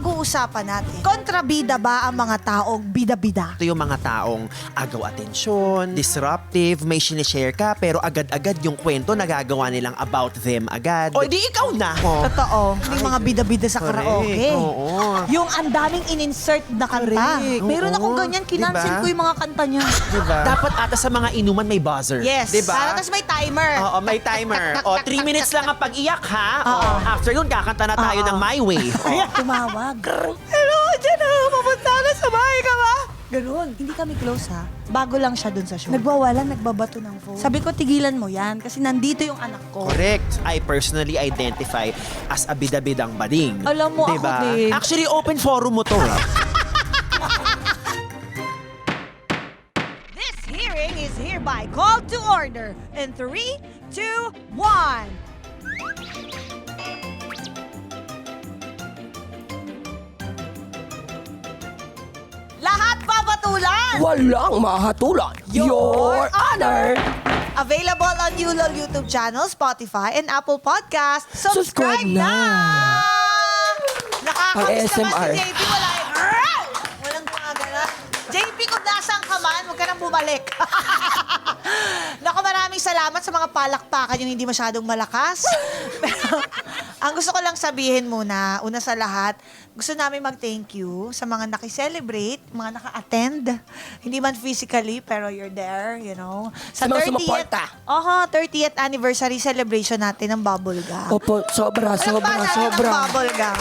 pag-uusapan natin, kontrabida ba ang mga taong bida-bida? Ito yung mga taong agaw atensyon, disruptive, may sinishare ka, pero agad-agad yung kwento nagagawa nilang about them agad. O, di ikaw na. Oh. Totoo. Yung mga bida-bida sa Correct. karaoke. Oo. Yung ang daming in-insert na kanta. Correct. Meron Oo. akong ganyan, kinancel Diba? ko yung mga kanta niya. Diba? Dapat ata sa mga inuman may buzzer. Yes. Diba? Tapos may timer. Oo, may timer. O, 3 minutes lang ang pag-iyak, ha? Oo. After yun, kakanta na tayo Oo. ng My Way. O. Tumawag. Hello, dyan na. Papunta na sa bahay ka ba? Ganun. Hindi kami close ha. Bago lang siya dun sa show. Nagwawalan, nagbabato ng phone. Sabi ko, tigilan mo yan kasi nandito yung anak ko. Correct. I personally identify as a bida-bidang bading. Alam mo, diba? ako din. Actually, open forum mo to. This hearing is hereby called to order in 3, 2, 1. Lahat babatulan! Walang mahatulan. Your Honor! Available on Yulol YouTube channel, Spotify, and Apple Podcast. Subscribe Subscribe na! na! Nakakamiss Ang naman ASMR. si JP. Walang gumagana. JP, kung nasaan ka man, huwag ka nang bumalik. Naku, maraming salamat sa mga palakpakan yung hindi masyadong malakas. Pero, ang gusto ko lang sabihin muna, una sa lahat, gusto namin mag-thank you sa mga nakiselebrate, mga naka-attend. Hindi man physically, pero you're there, you know. Sa mga sumuporta. 30th anniversary celebration natin ng Bubblegum. Opo, sobra, sobra, Palakpakan natin ang sobra. Bubblegum.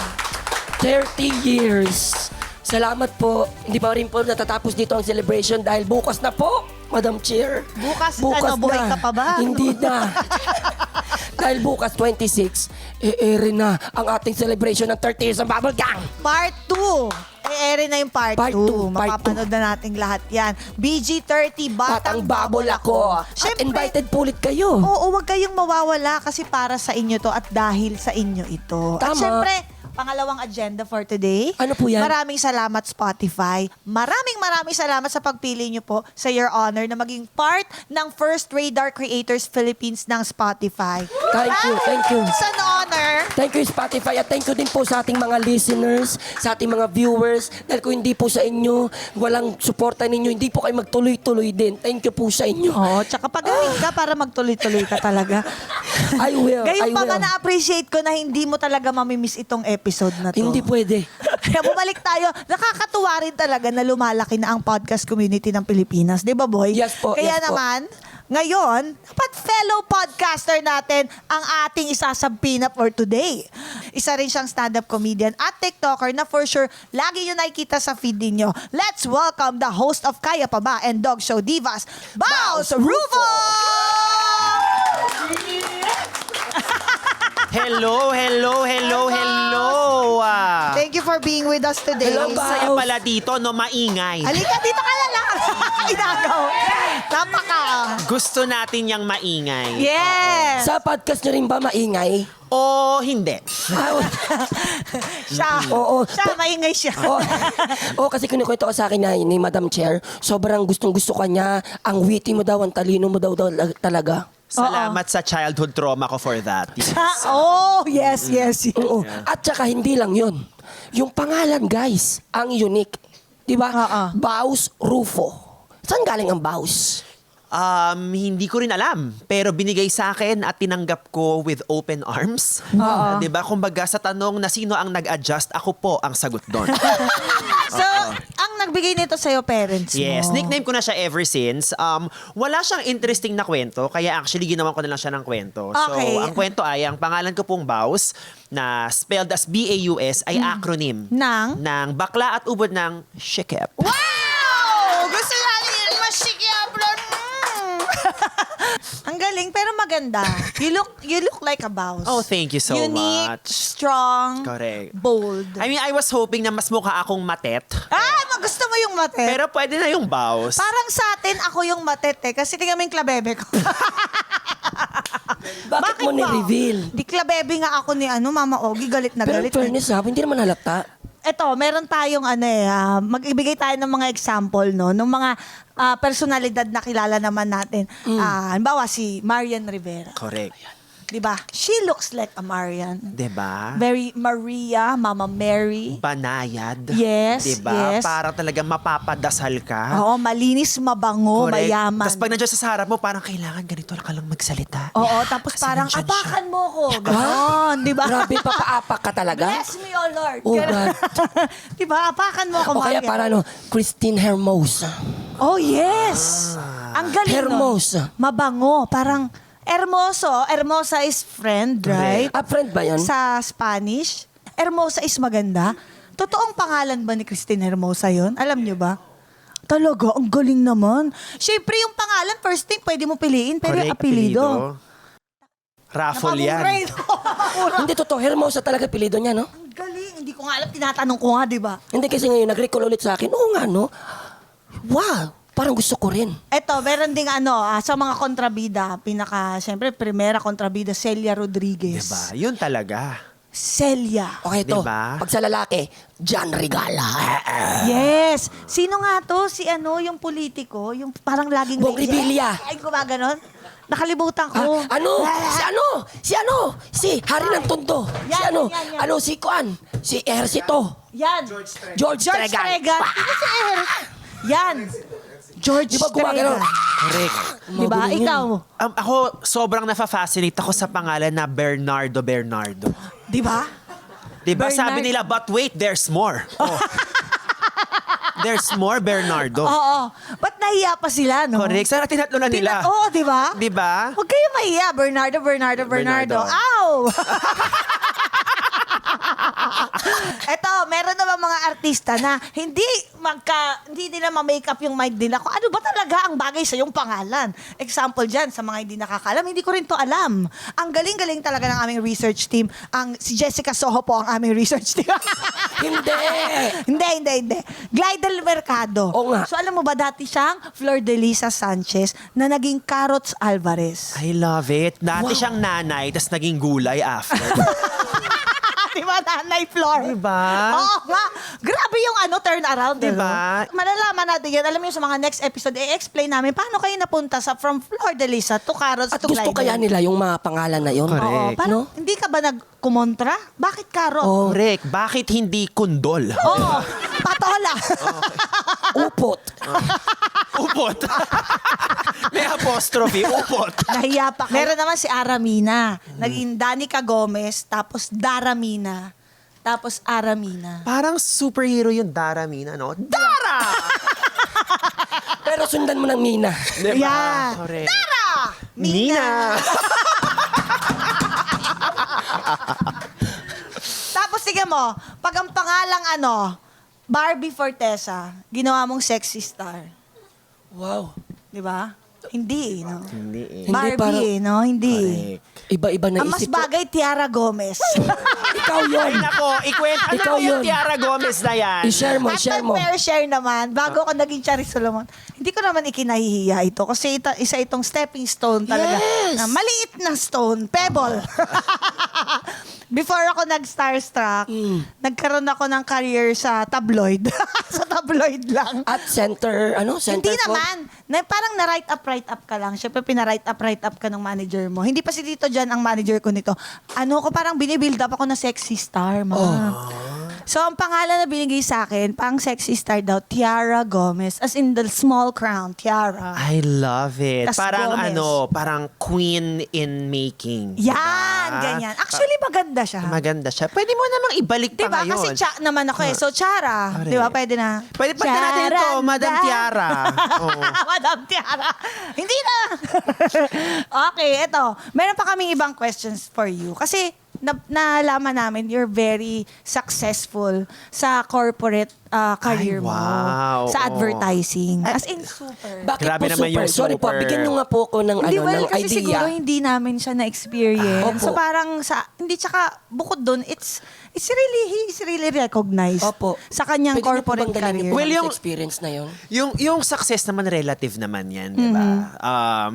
30 years. Salamat po. Hindi pa rin po natatapos dito ang celebration dahil bukas na po, Madam Chair. Bukas ano, buhay ka pa ba? Hindi na. Dahil bukas, 26, ere na ang ating celebration ng 30 years ng Bubble Gang. Part 2. E-ere na yung part 2. Part two, part Mapapanood na natin lahat yan. BG30, Batang Babol Ako. At invited po ulit kayo. Oo, huwag kayong mawawala kasi para sa inyo to at dahil sa inyo ito. At Tama. syempre, pangalawang agenda for today. Ano po yan? Maraming salamat Spotify. Maraming salamat sa pagpili nyo po sa Your Honor na maging part ng First Radar Creators Philippines ng Spotify. Thank you, thank you. It's an honor. Thank you Spotify at thank you din po sa ating mga listeners, sa ating mga viewers. Dahil kung hindi po sa inyo, walang suporta ninyo, hindi po kayo magtuloy-tuloy din. Thank you po sa inyo. Oo, tsaka pagaling ka para magtuloy-tuloy ka talaga. I will, I Gayong pa will. nga na-appreciate ko na hindi mo talaga mamimiss itong episode na to. Hindi pwede. Kaya bumalik tayo. Nakakatuwa rin talaga na lumalaki na ang podcast community ng Pilipinas. Di ba, boy? Yes po, Kaya yes po. naman, ngayon, dapat fellow podcaster natin ang ating isasampina for today. Isa rin siyang stand-up comedian at TikToker na for sure lagi nyo nakikita sa feed ninyo. Let's welcome the host of Kaya Pa Ba and Dog Show Divas, Baus Rufo! Hello. Thank you for being with us today. Hello, Ang saya pala dito, no? Maingay. Halika, dito ka na lang. Inagaw. Napaka. Gusto natin yung maingay. Yes. Sa podcast nyo rin ba maingay? O hindi. Siya. Oo. Siya, maingay siya. Oo, kasi kinukwento ko sa akin na ni Madam Chair, sobrang gustong-gusto ka niya. Ang witty mo daw, ang talino mo daw talaga. Salamat sa childhood trauma ko for that. Oh, yes. Oo. At saka hindi lang yun. Yung pangalan, guys, ang unique. Di ba? Oo. Baus Rufo. Saan galing ang Baus? Hindi ko rin alam. Pero binigay sa akin at tinanggap ko with open arms. Di ba? Kumbaga sa tanong na sino ang nag-adjust, ako po ang sagot doon. So, ang nagbigay nito sa'yo, parents mo. Yes, nickname ko na siya ever since. Wala siyang interesting na kwento, kaya actually ginawan ko na lang siya ng kwento. Okay. So, ang kwento ay, ang pangalan ko pong Baus, na spelled as B-A-U-S, ay acronym ng bakla at ubod ng Shikep. Wow! Gusto natin yung masikiyabron. Ang galing, pero maganda. You look like a Baus. Oh, thank you so Unique, much. strong, Correct. bold. I mean, I was hoping na mas mukha akong matet. Gusto mo yung matet? Pero pwede na yung Baus. Parang sa atin, ako yung matet eh. Kasi tingnan mo yung klabebe ko. Bakit mo ba? ni-reveal? Di klabebe nga ako ni Mama Ogie. Galit na Pero in galit. fairness ha, hindi naman halata. Eto, meron tayong mag-ibigay tayo ng mga example, no? Ng mga personalidad na kilala naman natin. Halimbawa, si Marian Rivera. Correct. Diba? She looks like a Marian. Diba? Very Maria, Mama Mary. Banayad. Yes, Diba? yes. Parang talagang mapapadasal ka. Oo, malinis, mabango, Correct. mayaman. Tapos pag nandiyan sa harap mo, parang kailangan ganito ka lang magsalita. Oo, tapos Kasi parang nandyan siya. apakan mo ko. Ganon, di ba? Grabe, papaapak ka talaga? Bless me, O Lord. Oh, Ganon. God. di ba? Apakan mo ko, O kaya Maria. para Christine Hermosa. Oh, yes. Ang galing Hermosa. nun. Mabango. Parang hermoso. Hermosa is friend, right? Friend ba yun? Sa Spanish. Hermosa is maganda. Totoong pangalan ba ni Christine Hermosa yon? Alam niyo ba? Talaga, ang galing naman. Siyempre, yung pangalan, first thing, pwede mo piliin, pero yung Correct, apelido. Raffle yan. Napamura yun. Napamura. Hindi totoo, Hermosa talaga pilido niya, no? Ang galing. Hindi ko nga alam, tinatanong ko nga, di ba? Hindi kasi ngayon, nag-recall ulit sa akin, oo nga, no? Wow, parang gusto ko rin. Eto, meron ding sa mga kontrabida, siyempre, primera kontrabida, Celia Rodriguez. Diba? Yun talaga. Celia. Okay, ito. Diba? Pag sa lalaki, John Regala. Yes. Sino nga to? Si yung politiko, yung parang laging... Bong Revilla. Ay, gumaganon. Nakalimutan ko. Si Hari ng Tondo. Yan, Si yan, yan. si Kuan, si Ejercito. Yan. George Tregan. Tregan. Ito si Yan. George Di ba gumagano? Tregan. Correct. Di ba? Magaling yun. Ikaw. Ako, sobrang nafa-fascinate ako sa pangalan na Bernardo. Di ba? Diba? Bernard- Sabi nila, but wait, there's more. Oh. There's more, Bernardo. Oo. Ba't nahiya pa sila, no? Correct. Sana tinatlo na nila. Oo, di ba? Diba? Huwag kayo mahiya. Bernardo. Bernardo. Ow! Eto, meron naman mga artista na hindi nila ma-makeup yung mind nila kung ano ba talaga ang bagay sa yung pangalan. Example dyan, sa mga hindi nakakalam, hindi ko rin to alam. Ang galing-galing talaga ng aming research team. Si Jessica Soho po ang aming research team. Hindi. Hindi. Glidel Mercado. Oo nga. So alam mo ba, dati siyang Flor de Lisa Sanchez na naging Carrots Alvarez. I love it. Dati Wow. siyang nanay, tas naging gulay after. Di ba, Nanay Flor? Diba? Oo nga. Grabe yung turn around. Diba? Malalaman natin yan. Alam niyo sa mga next episode, i-explain namin paano kayo napunta from Flor de Lisa to Carrots At to gusto Glidel. kaya nila yung mga pangalan na yun? Correct. Oo, parang hindi ka ba nagkumontra? Bakit Carrot? Oo. Correct. Bakit hindi kundol? Oo. Patola. Upot. Upot. May apostrophe. Upot. Nahiya pa kayo. Meron naman si Aramina. Naging Danica Gomez, tapos Daramina, tapos Aramina. Parang superhero yung Dara Mina, no? Dara! Pero sundan mo ng Mina. Diba? Yeah. Correct. Dara! Mina! Tapos sige mo, pag ang pangalang Barbie Fortesa, ginawa mong sexy star. Wow. Di ba? Hindi, no? Hindi eh. Hindi, Barbie, parang- no? Hindi. Correct. Iba-iba na Ang mas isip ko. bagay, Tiara Gomez. Ikaw yun. Ay nako, ikwento. Ano Ikaw ba yung yun. Tiara Gomez na yan? I-share mo, At share mo. fair share naman, bago ako naging Charis Solomon, hindi ko naman ikinahihiya ito kasi isa itong stepping stone talaga. Yes! Na maliit na stone, pebble. Before ako nag-starstruck, nagkaroon ako ng career sa tabloid. Sa tabloid lang. At center, center Hindi for- naman. Parang na-write up ka lang. Siyempre, pina-write up ka ng manager mo. Hindi pa si Tito Jan ang manager ko nito. Parang binibuild up ako na sexy star, ma. So, ang pangalan na binigay sa akin, pang sexy star daw, Tiara Gomez. As in the small crown, Tiara. I love it. Tas Parang Gomez. parang queen in making. Yan, Diba? ganyan. Actually, maganda siya. Maganda siya. Pwede mo namang ibalik pa Diba? ngayon. Kasi naman ako eh. So, Tiara. Correct. Diba? Pwede na. Pwede pa natin ito, Charanda. Madam Tiara. Oo. Madam Tiara. Hindi na. Okay, eto. Meron pa kaming ibang questions for you. Kasi nalaman namin you're very successful sa corporate career Ay, mo. wow. Sa Oo. advertising. As in, super. Bakit Grabe po naman super? yung Sorry po, super. bigyan nyo nga po ako ng, Hindi, ng kasi idea. siguro hindi namin siya na-experience. Opo. So parang hindi tsaka bukod dun, he's really recognized Opo. sa kanyang Pwede niyo po corporate bang dalhin career. niyo po Well, kami sa yung- experience na yun? Yung success naman relative naman yan, di ba?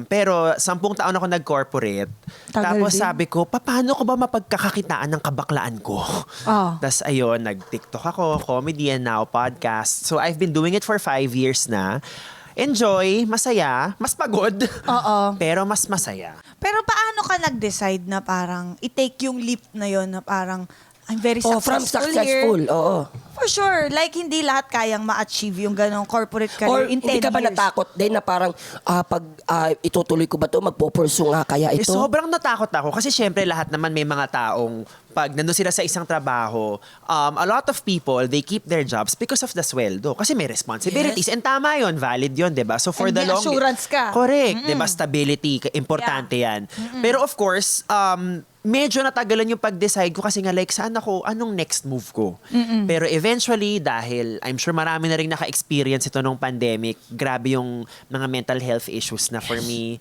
Pero 10 taon ako nag-corporate. Tagal Tapos din. sabi ko, paano ko ba mapagkakakitaan ng kabaklaan ko? Oh. Tapos ayun, nag-TikTok ako, comedy and now podcast. So I've been doing it for 5 years na. enjoy, masaya, mas pagod. Oo. Pero mas masaya. Pero paano ka nag-decide na parang i-take yung leap na yon na parang I'm very Oh, successful, from successful, here? oo. For sure. Like, hindi lahat kayang ma-achieve yung ganong corporate Or career in 10 hindi ka ba years. natakot din na parang pag itutuloy ko ba to, magpo-pursue nga kaya ito? Sobrang natakot ako kasi syempre lahat naman may mga taong pag nandun sila sa isang trabaho, a lot of people, they keep their jobs because of the sweldo. Kasi may responsibilities. And tama yun, valid yun, di ba? So for And the may long... assurance ka. Correct, di ba? Stability, importante yan. Pero of course, medyo natagalan yung pag-decide ko kasi nga like, saan ako, anong next move ko? Pero eventually, dahil I'm sure marami na rin naka-experience ito nung pandemic, grabe yung mga mental health issues na for me,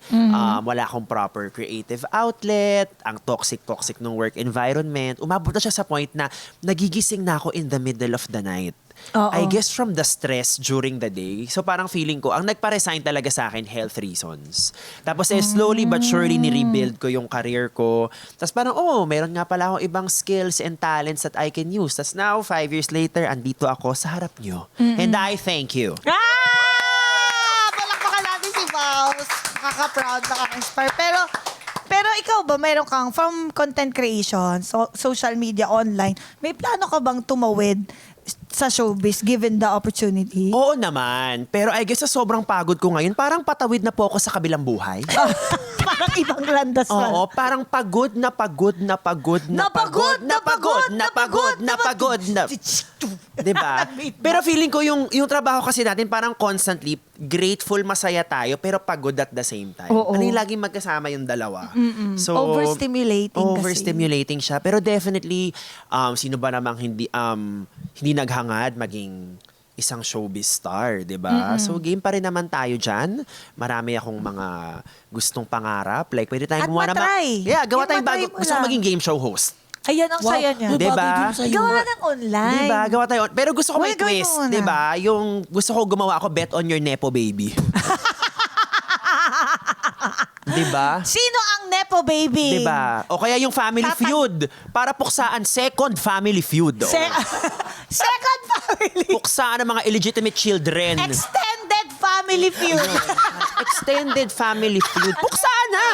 wala akong proper creative outlet, ang toxic ng work environment, umabot na siya sa point na nagigising na ako in the middle of the night. Oo. I guess from the stress during the day. So parang feeling ko, ang nagpa-resign talaga sa akin, health reasons. Tapos slowly but surely ni-rebuild ko yung career ko. Tapos parang, meron nga pala akong ibang skills and talents that I can use. Tapos now, 5 years later, andito ako sa harap nyo. And I thank you. Palakpakan natin si Baus. Nakaka-proud, nakaka-inspire. Pero ikaw ba, mayroon kang from content creation, social media, online, may plano ka bang tumawid sa showbiz given the opportunity? Oo naman. Pero I guess sa sobrang pagod ko ngayon, parang patawid na po ako sa kabilang buhay. Parang ibang landas ka. Oo, parang pagod na pagod na pagod na pagod na pagod na pagod na pagod na. Diba? Pero feeling ko yung trabaho kasi natin parang constantly grateful, masaya tayo, pero pagod at the same time. Oo. Ano yung laging magkasama yung dalawa? So, Overstimulating kasi. overstimulating siya. Pero definitely, sino ba namang hindi naghangad maging isang showbiz star, di ba? So, game pa rin naman tayo dyan. Marami akong mga gustong pangarap. Like, pwede tayong At gumawa naman. matry. Yeah, gawa Yung tayong bago. matry mo Gusto ko lang. maging game show host. Ayan ang saya niya. Wow. Diba? Bagay din sa'yo. Gawa ng online. Diba? Gawa tayo. Pero gusto ko may Uy, gawin twist. mo na. Diba? Yung gusto ko gumawa ako bet on your Nepo baby. Diba? Sino ang Nepo baby? Diba? O kaya yung family feud. Para puksaan second family feud. O, Second family. puksaan ang mga illegitimate children. Extended family feud. Extended family feud. Puksaan na!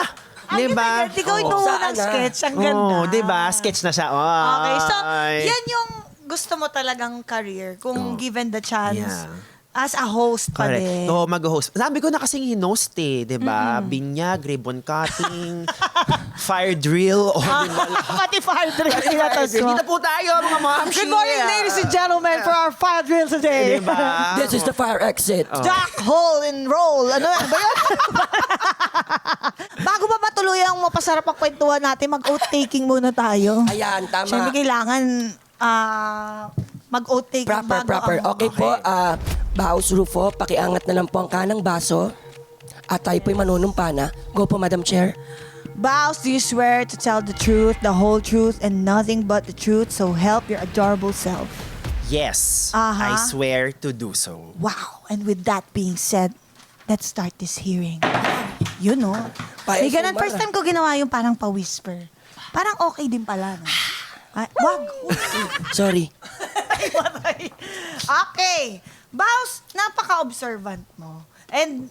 Diba? Ikaw ito Oo. unang Saan, sketch. Ang ganda. Oh, diba? Sketch na siya. Okay, so Ay. yan yung gusto mo talagang career kung given the chance. Yeah. As a host pa Correct. din. Oo, mag-host. Sabi ko na kasing hinost eh, di ba? Binyag, ribbon cutting, fire drill, o di ba? Pati fire drill. Dito po tayo, mga mamshi. Good morning, ladies and gentlemen, for our fire drill today. Di ba? This is the fire exit. Jack, hole, and roll. Ano ba yun? Bago ba matuloy ang mapasarap ang kwentuhan natin, mag-oath-taking muna tayo. Ayan, tama. Siyempre kailangan mag-oath-taking Proper. bago ang... Okay po, Baus Rufo, pakiangat na lang po ang kanang baso. At tayo po'y manunumpa na. Go po, Madam Chair. Vows, do you swear to tell the truth, the whole truth, and nothing but the truth, so help your adorable self? Yes, Aha. I swear to do so. Wow! And with that being said, let's start this hearing. You know, Paes may ganun, yung first mara. time ko ginawa yung parang pa-whisper. Parang okay din pala, no? Ay, wag! Sorry. Okay. Vows, napaka-observant mo. And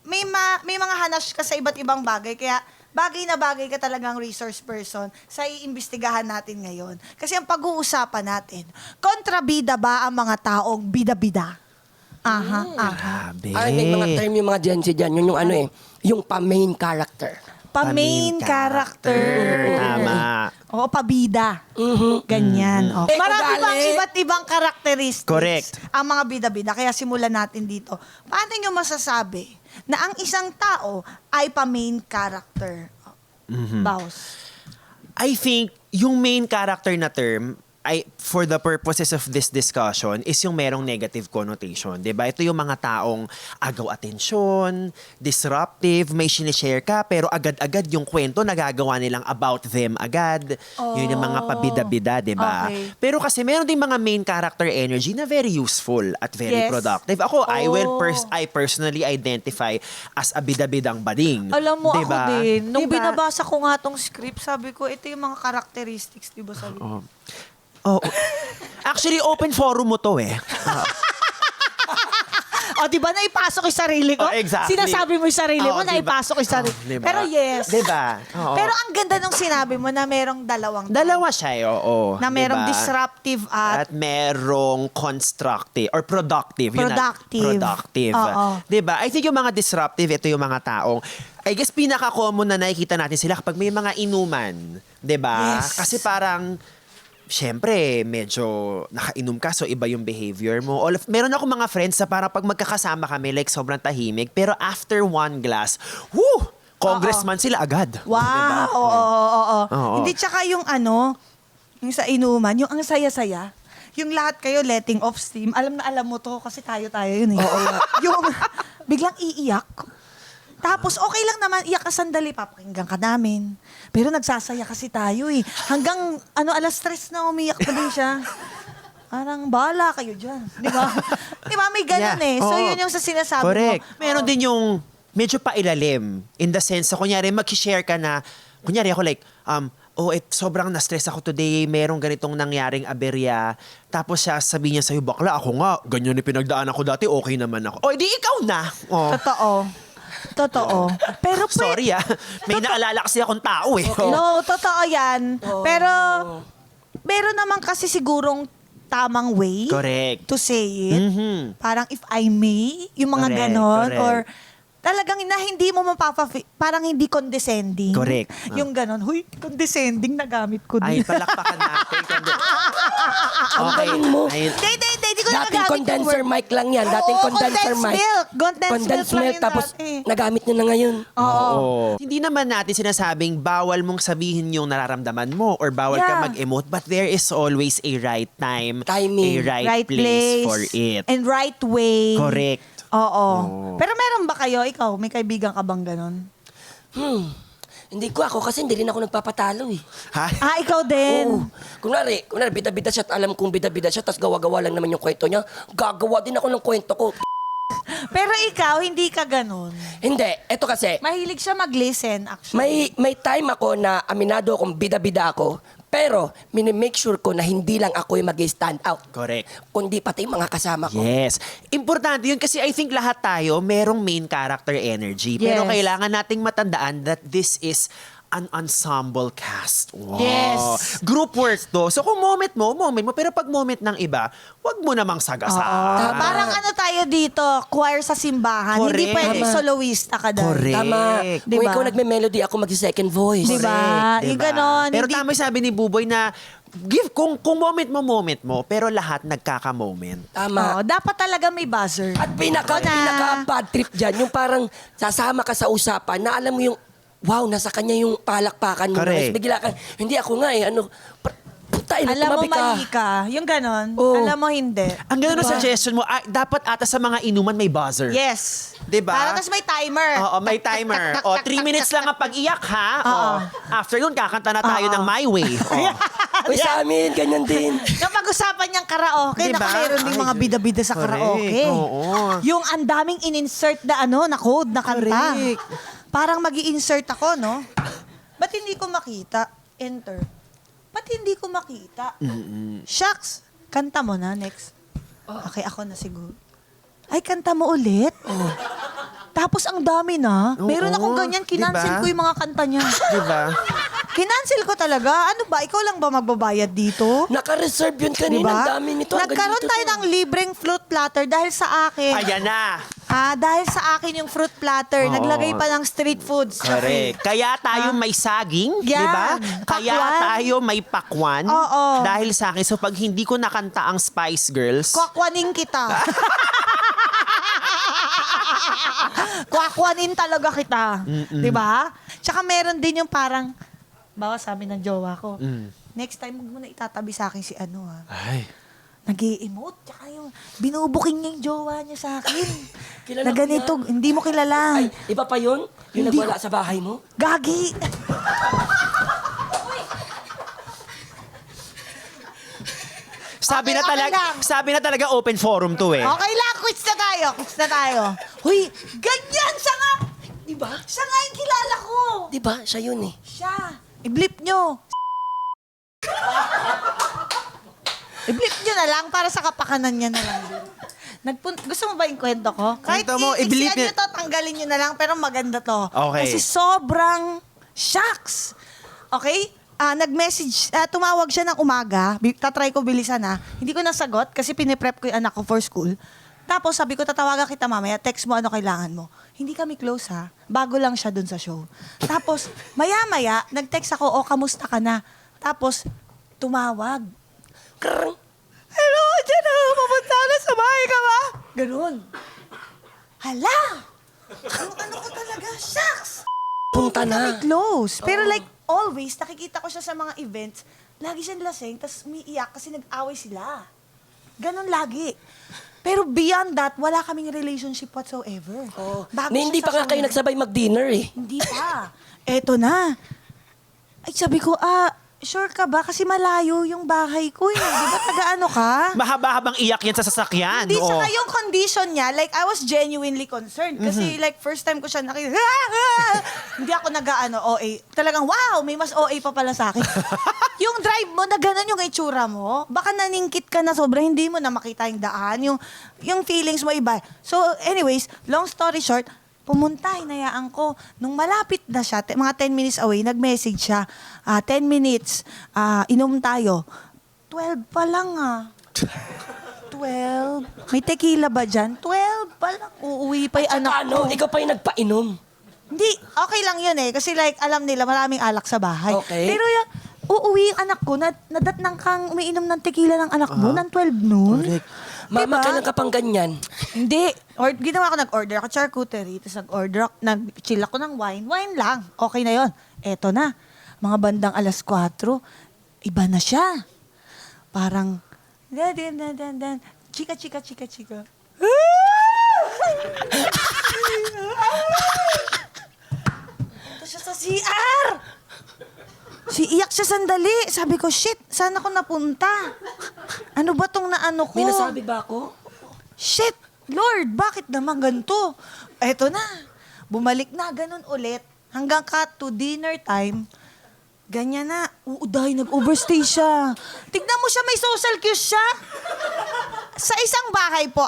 may mga hanash ka sa iba't ibang bagay, kaya bagay na bagay ka talagang resource person sa iimbestigahan natin ngayon. Kasi ang pag-uusapan natin, kontrabida ba ang mga taong bida-bida? Aha. Grabe. Ay, may mga term yung mga Gen Z dyan. Yun yung ano yung pa-main character. Pa-main character. Tama. Oo, pabida. Ganyan. Okay. Marami Ugali. bang iba't ibang characteristics Correct. ang mga bida-bida. Kaya simulan natin dito. Paano nyo masasabi na ang isang tao ay pa-main character? Baus. I think yung main character na term ay for the purposes of this discussion is yung merong negative connotation. 'Di ba? Ito yung mga taong agaw atensyon, disruptive, may sinishare ka pero agad-agad yung kwento nagagawa nilang about them agad. Yun yung mga pabida-bida, 'di ba? Okay. Pero kasi meron ding mga main character energy na very useful at very Yes. productive. Ako, I personally identify as a bida-bidang bading. Alam mo, Diba? ako din. Nung Diba? binabasa ko nga tong script, sabi ko, ito yung mga characteristics, di ba sabi ko? Oh. Actually, open forum mo to eh. O, di ba, naipasok yung sarili ko? Oh, exactly. Sinasabi mo yung sarili mo, Oo, diba? naipasok yung sarili. Oh, diba? Pero yes. Diba? Oo. Pero ang ganda nung sinabi mo na merong dalawang Dalawa siya, oo. na merong Diba? disruptive at At merong constructive or productive. Yun na, Productive. productive. Oo. Diba? I think yung mga disruptive, ito yung mga taong, I guess pinaka-common na nakikita natin sila kapag may mga inuman. Diba? Yes. Kasi parang, syempre, medyo nakainom ka, so iba yung behavior mo. Meron ako mga friends na parang pag magkakasama kami, like sobrang tahimik, pero after one glass, whoo! Congressman sila agad. wow, Diba? oo. Oo. Hindi, tsaka yung yung sa inuman, yung ang saya-saya. Yung lahat kayo letting off steam. Alam na alam mo to kasi tayo yun eh. Yung biglang iiyak. Tapos okay lang naman, iyak ka sandali, papakinggan ka namin. Pero nagsasaya kasi tayo eh. Hanggang alas 3 na umiyak pa din siya. Parang bahala kayo dyan. Di ba? Di ba? May ganun Yeah. eh. So Oo. yun yung sa sinasabi Correct. mo. Meron din yung medyo pailalim. In the sense, kunyari, mag-share ka na, kunyari ako like, sobrang na-stress ako today, merong ganitong nangyaring aberya. Tapos siya sabihin niya sa'yo, bakla, ako nga, ganyan yung pinagdaan ako dati, okay naman ako. O, edi ikaw na. Oh. Totoo. Pero Sorry may naalala kasi akong tao eh. Oh. No, totoo yan. Pero, meron naman kasi sigurong tamang way Correct. to say it. Mhm. Parang if I may, yung mga Correct, ganon. correct. Or talagang na hindi mo parang hindi condescending. Correct. Yung ganon, huy, condescending na gamit ko Ay, din. palakpakan natin. Ang galing mo. Hindi ko na Dating nagamit yung condenser word. mic lang yan. Dating Oo, condenser mic. milk. Condensed Condensed milk lang milk. yun Tapos dati. nagamit nyo na ngayon. Oo. Hindi naman natin sinasabing bawal mong sabihin yung nararamdaman mo or bawal ka Yeah. mag-emote, but there is always a right time, Timing. a right, place for it. And right way. Correct. Oo. Oo. Pero meron ba kayo, ikaw, may kaibigan ka bang ganon? Hindi ko ako kasi hindi rin ako nagpapatalo eh. Ha? Ikaw din. Oo. Kunwari, bida-bida siya at alam kong bida-bida siya tapos gawa-gawa lang naman yung kwento niya. Gagawa din ako ng kwento ko. Pero ikaw, hindi ka ganon. Hindi. Eto kasi, Mahilig siya mag-listen, actually. may time ako na aminado akong bida-bida ako, pero minimake sure ko na hindi lang ako yung mag-stand out. Correct. Kundi pati yung mga kasama ko. Yes. Importante yun kasi I think lahat tayo merong main character energy. Pero Yes. kailangan nating matandaan that this is an ensemble cast. Wow. Yes. Group work to. So kung moment mo. Pero pag moment ng iba, wag mo namang sagasaan. Parang tayo dito, choir sa simbahan. Hindi Correct. pwedeng Tama. soloista ka doon. Correct. Tama. Diba? Kung ikaw nagme-melody, ako mag-second voice. Diba? Correct, Yung ganon, Pero hindi- tama yung sabi ni Buboy na kung moment mo, pero lahat nagkaka-moment. Tama. Oo, dapat talaga may buzzer. At pinaka bad trip dyan, yung parang sasama ka sa usapan na alam mo yung, wow, nasa kanya yung palakpakan mo. Correct. Tapos bigla ka, hindi ako nga eh, puta, Alam mo, tumabi ka. mali ka. Yung ganon. Oo. Alam mo, hindi. Ang gano'n Diba? suggestion mo, dapat ata sa mga inuman may buzzer. Yes. Diba? Para tapos may timer. Oo, may timer. 3 minutes lang ang pag-iyak, ha? Oo. After yun, kakanta na tayo ng My Way. Uy, sa amin, ganyan din. Kapag usapan niyang karaoke, Diba? meron ding mga bida-bida sa Correct. karaoke. Oo. Yung ang daming in-insert na na code, na kanta. Correct. Parang mag-i-insert ako, no? Ba't hindi ko makita? Enter. Ba't hindi ko makita? Shucks. Kanta mo na, next. Okay, ako na siguro. Ay, kanta mo ulit? Tapos ang dami na. Oo, Meron akong ganyan, kinancel diba? ko yung mga kanta niya. Diba? Kinancel ko talaga. Ano ba? Ikaw lang ba magbabayad dito? Naka-reserve yun kanina. Diba? Ang dami nito. hanggang Nagkaroon dito tayo to. ng libreng fruit platter dahil sa akin. Ayan na. Dahil sa akin yung fruit platter. Oo. Naglagay pa ng street foods. Correct. Kaya tayo may saging, di Yan. ba? Kaya Pakwan. tayo may pakwan. Oo. Dahil sa akin. So pag hindi ko nakanta ang Spice Girls, Kwakwanin kita. Kwakwanin talaga kita. Di ba? Tsaka meron din yung parang, bawa sabi ng jowa ko, next time huwag mo na itatabi sa akin si ay, nag-i-emote. Tsaka yung binubuking niya yung jowa niya sa akin. Kilala na ko ganito, yan. hindi mo kilala. Ay, iba pa yun? Yung Hindi nagwala sa bahay mo? Gagi! sabi Okay, na talaga, okay lang. sabi na talaga open forum to eh. Okay lang, quits na tayo. Quits na tayo. Huy, ganyan siya nga. Di ba? Siya nga yung kilala ko. Di ba? Siya yun eh. Siya. I-blip nyo. I-blip nyo na lang para sa kapakanan niya na lang din. Gusto mo ba yung kwento ko? Kahit Kwento mo, i-delete nyo to, tanggalin nyo na lang, pero maganda to. Okay. Kasi sobrang shocks. Okay? Nag-message, tumawag siya ng umaga. Tatry ko bilisan Hindi ko nasagot kasi piniprep ko yung anak ko for school. Tapos sabi ko, tatawagan kita mamaya, text mo ano kailangan mo. Hindi kami close Bago lang siya dun sa show. Tapos, maya-maya, nag-text ako, kamusta ka na? Tapos, tumawag. Krrrr. Hello, dyan pupunta na sa bahay ka ba? Ganun. Hala! Ano ko talaga? Shucks! Punta na. Close. Pero like, always, nakikita ko siya sa mga events, lagi siyang lasing, tapos umiiyak kasi nag-away sila. Ganon lagi. Pero beyond that, wala kaming relationship whatsoever. Oh. Bago Hindi siya pa sa nga kayo show. nagsabay mag-dinner eh. Hindi pa. Eto na. Ay, sabi ko, sure ka ba? Kasi malayo yung bahay ko eh. Di ba taga-ano ka? Mahaba-habang iyak yan sa sasakyan. Hindi, oo. saka yung condition niya, like, I was genuinely concerned. Kasi, like, first time ko siya nakita, hindi ako OA. Talagang, wow, may mas OA pa pala sa akin. Yung drive mo, na ganun yung itsura mo, baka naningkit ka na sobra, hindi mo na makita yung daan, yung feelings mo iba. So, anyways, long story short, pumunta, hinayaan ko. Nung malapit na siya, mga 10 minutes away, nag-message siya, 10 minutes, inom tayo. 12 pa lang 12? May tequila ba dyan? 12 pa lang. Uuwi pa yung anak ko. Ikaw pa yung nagpainom. Hindi, okay lang yun eh. Kasi like, alam nila, maraming alak sa bahay. Okay. Pero yung, uuwi yung anak ko, nadatnang kang umiinom ng tequila ng anak mo, ng 12 noon. Correct. Mama, Diba? kailan ka pang ganyan? Hindi. Ginawa ko, nag-order ako charcuterie, tapos nag-chill ako ng wine. Wine lang. Okay na yon. Eto na. Mga bandang 4:00, iba na siya. Parang, chika. Ito siya sa CR! Iyak siya sandali. Sabi ko, shit, saan ako napunta? Ano ba tong naano ko? May nasabi ba ako? Shit, Lord, bakit naman ganito? Eto na, bumalik na, ganun ulit. Hanggang cut to dinner time, ganyan na. Dahil nag-overstay siya. Tignan mo siya, may social cues siya. Sa isang bahay po,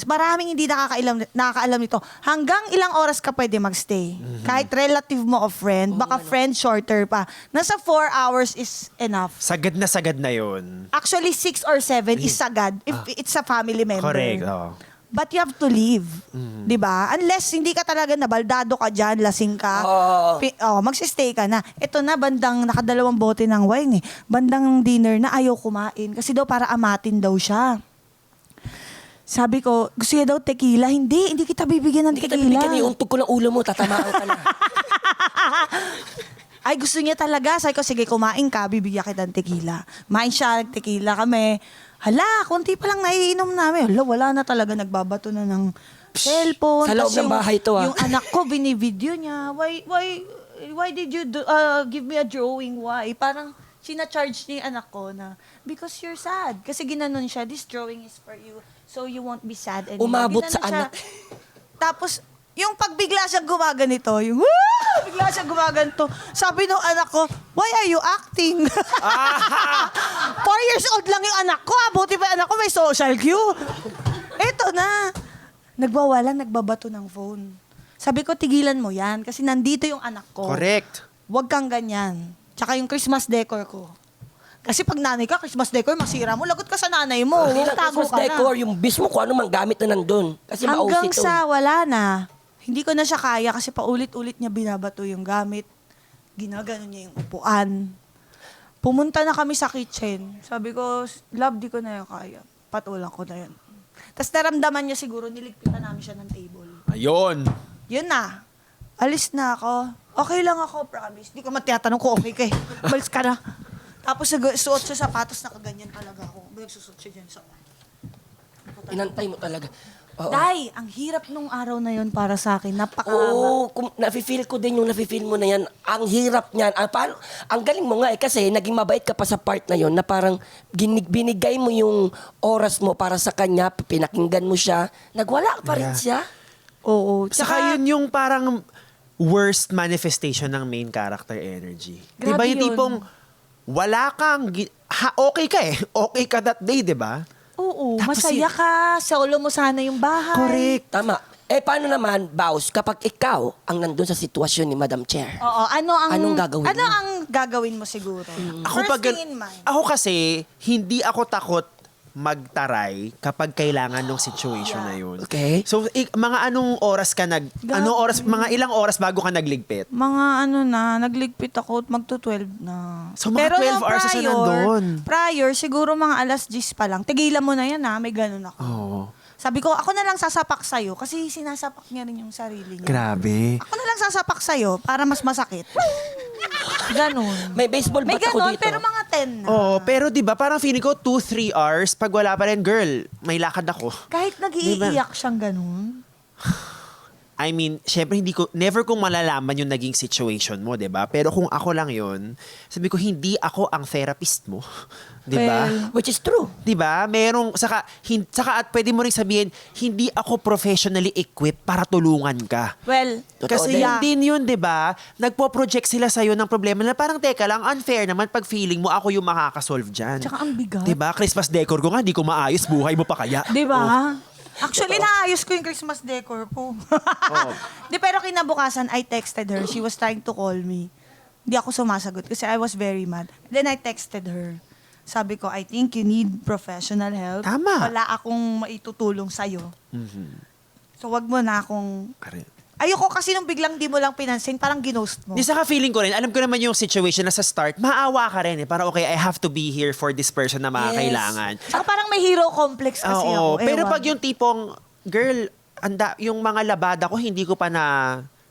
maraming hindi nakakaalam nito. Hanggang ilang oras ka pwede magstay. Kahit relative mo o friend, baka friend shorter pa. Nasa 4 hours is enough. Sagad na yun. Actually, 6 or 7 is sagad if it's a family member. Correct. Oh. But you have to leave. Di ba? Unless hindi ka talaga nabaldado ka dyan, lasing ka, magsistay ka na. Ito na, bandang nakadalawang bote ng wine eh. Bandang dinner na ayaw kumain. Kasi daw para amatin daw siya. Sabi ko, gusto niya daw tequila. Hindi kita bibigyan ng Hindi kita tequila. bibigyan, iuntog ko ng ulo mo, tatamaan ka na. Ay, gusto niya talaga. Sabi ko, sige, kumain ka, bibigyan kita ng tequila. Main siya, tequila kami. Hala, konti pa lang naiinom namin. Hala, wala na talaga. Nagbabato na ng cellphone. Sa loob Tas ng bahay to, Yung anak ko, binivideo niya. Why did you give me a drawing? Why? Parang sinacharge niya yung anak ko na, because you're sad. Kasi ginanon siya, this drawing is for you. So you won't be sad anymore. Umabot Ginanon sa siya. anak. Tapos, yung pagbigla siyang gumaganito, bigla siyang gumaganito. Sabi nung anak ko, why are you acting? 4 years old lang yung anak ko. Buti pa yung anak ko may social cue. Eto na. Nagbabato ng phone. Sabi ko, tigilan mo yan. Kasi nandito yung anak ko. Correct. Huwag kang ganyan. Tsaka yung Christmas decor ko. Kasi pag nanay ka, Christmas decor, masira mo. Lagot ka sa nanay mo. Hindi lang Tago Christmas ka decor, na. yung bis mo kung ano mang gamit na nandun. Kasi Hanggang mausit sa wala na. Hindi ko na siya kaya kasi paulit-ulit niya binabato yung gamit. Ginagano niya yung upuan. Pumunta na kami sa kitchen. Sabi ko, love, di ko na yung kaya. Patulang ko na yun. Tapos naramdaman niya siguro, niligpitan namin siya ng table. Ayun. Yun na. Alis na ako. Okay lang ako, promise. Di ko matiyatanong ko, okay ka eh. Balis ka na. Tapos suot siya sapatos, nakaganyan talaga ako. Nagsusot siya dyan sa... Inantay mo talaga. Oo. Day, ang hirap nung araw na yun para sa akin. Napakahaba. Oo, nafe-feel ko din yung nafe-feel mo na yan. Ang hirap niyan. Ang galing mo nga kasi naging mabait ka pa sa part na yon na parang binigay mo yung oras mo para sa kanya, pinakinggan mo siya, nagwala pa rin siya. Oo. Saka yun yung parang worst manifestation ng main character energy. Grabe diba yung yun. tipong wala kang... okay ka eh. Okay ka that day, diba? Oo, Tapos masaya ka. Solo mo sana yung bahay. Correct. Tama. Paano naman, Baus, kapag ikaw ang nandun sa sitwasyon ni Madam Chair? Oo, Anong gagawin Ano mo? ang gagawin mo siguro? Ako First pag thing in mind. ako kasi hindi ako takot magtaray kapag kailangan ng situation na yun. Okay. So mga anong oras ka mga ilang oras bago ka nagligpit? Mga nagligpit ako, magto-12 na. So, mga 12 hours na siya nandun. Prior, siguro mga alas 10 pa lang. Tigilan mo na yan may ganun ako. Oo. Sabi ko, ako na lang sasapak sa'yo kasi sinasapak niya rin yung sarili niya. Grabe. Ako na lang sasapak sa'yo para mas masakit. Ganun. May baseball May bat ako ganun, dito. pero mga 10 na. Oo, pero 'di ba parang feeling ko 2-3 hours pag wala pa rin, girl, may lakad ako. Kahit nag-iiyak siyang ganun. I mean, syempre never kong malalaman yung naging situation mo, 'di ba? Pero kung ako lang 'yon, sabi ko hindi ako ang therapist mo, 'di ba? Well, Which is true. 'Di ba? Merong saka at pwede mo ring sabihin, hindi ako professionally equipped para tulungan ka. Well, Totoo Kasi din. yun din yun, di ba? Nagpo-project sila sa'yo ng problema na parang, teka lang, unfair naman pag feeling mo ako yung makakasolve dyan. tsaka ang bigat. Di ba? Christmas decor ko nga, di ko maayos. Buhay mo pa kaya? Di Oh. ba? Actually, naayos ko yung Christmas decor ko. Di, pero kinabukasan, I texted her. She was trying to call me. Hindi ako sumasagot kasi I was very mad. Then I texted her. Sabi ko, I think you need professional help. Tama. Wala akong maitutulong sa'yo. So, wag mo na akong... Correct. Ayoko kasi nung biglang di mo lang pinansin, parang ginost mo. Di saka feeling ko rin, alam ko naman yung situation na sa start, maawa ka rin eh. Parang okay, I have to be here for this person na makakailangan. Saka parang may hero complex kasi Oo, ako. pero Ewan. pag yung tipong, girl, yung mga labada ko, hindi ko pa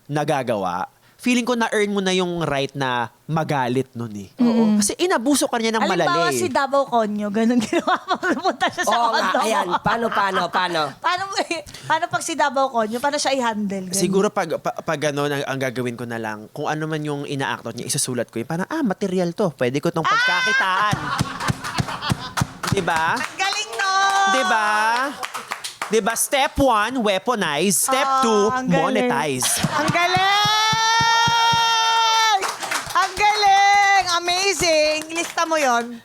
nagagawa. Feeling ko na-earn mo na yung right na magalit nun eh. Oo. Kasi inabuso ka niya ng malali. Halimbawa si Davao Conyo, ganun ginawa mo. Pumunta siya sa Oo condo nga, mo. ayan. Paano? Paano pag si Davao Conyo, paano siya i-handle? Ganun. Siguro pag gano'n, ang gagawin ko na lang, kung ano man yung ina-actot niya, isusulat ko yun. Parang, material to. Pwede ko tong pagkakitaan. Diba? Ang galing no! Diba? Diba? Step 1, weaponize. Step 2, ang galing. monetize. Ang galing! Ang galing! Amazing! Lista mo yon.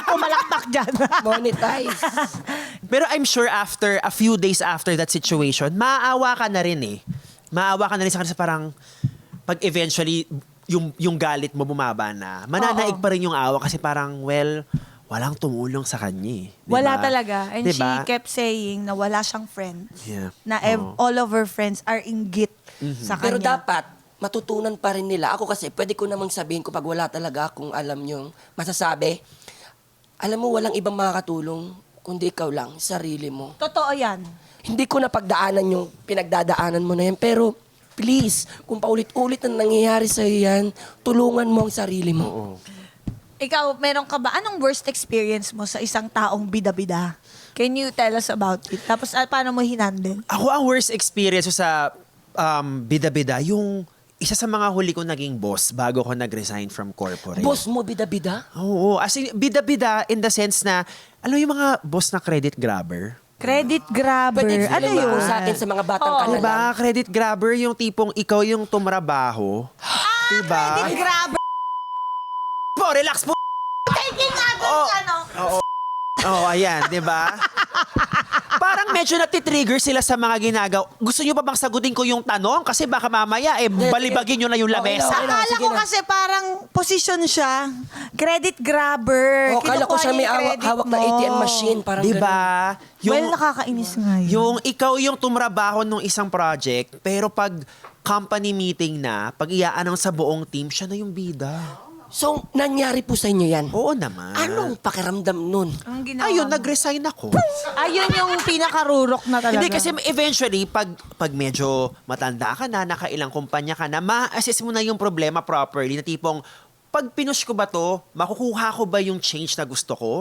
Pumalakpak dyan. Monetize. Pero I'm sure after, a few days after that situation, maaawa ka na rin eh. Maaawa ka na rin sa kanila sa parang, pag eventually, yung galit mo bumaba na, mananaig pa rin yung awa kasi parang, well, walang tumulong sa kanya eh. Diba? Wala talaga. And Diba? she kept saying na wala siyang friends. Yeah. Na Oo. all of her friends are inggit sa Pero kanya. dapat, matutunan pa rin nila. Ako kasi, pwede ko namang sabihin ko pag wala talaga akong alam yung masasabi, alam mo, walang ibang makakatulong, kundi ikaw lang, sarili mo. Totoo yan. Hindi ko na pagdaanan yung pinagdadaanan mo na yan, pero please, kung paulit-ulit na nangyayari sa'yo yan, tulungan mo ang sarili mo. Oo. Ikaw, meron ka ba? Anong worst experience mo sa isang taong bida-bida? Can you tell us about it? Tapos, paano mo hinandle? Ako ang worst experience ko sa bida-bida, yung isa sa mga huli ko naging boss bago ko nag-resign from corporate. Boss mo, bida-bida? Oo. As in, bida-bida in the sense na, alam mo yung mga boss na credit grabber? Credit grabber. Pwede Ano explain mo yun? sa akin sa mga batang Oo. kanalan. Diba? Credit grabber yung tipong ikaw yung tumrabaho. Diba? Credit grabber. Po, relax po. Taking agad ano? Oo, ayan, di ba? Parang medyo natitrigger sila sa mga ginagawa. Gusto nyo pa bang sagutin ko yung tanong? Kasi baka mamaya, balibagin nyo na yung lamesa. Okay lang. Akala sige ko na. kasi parang posisyon siya. Credit grabber. O, kala ko Kinukuha siya may niya yung credit hawak na mo. ATM machine. Parang Di ganun. ba? Well, nakakainis nga yun. Yung ikaw yung tumrabaho ng isang project, pero pag company meeting na, pag iyaanong sa buong team, siya na yung bida. So, nangyari po sa inyo yan? Oo naman. Anong pakiramdam nun? Ang ginawa Ayun, mo. nag-resign ako. Ayun yung pinakarurok na talaga. Hindi kasi eventually, pag medyo matanda ka na, nakailang kumpanya ka na, ma-assess mo na yung problema properly, na tipong, pag pinush ko ba to, makukuha ko ba yung change na gusto ko?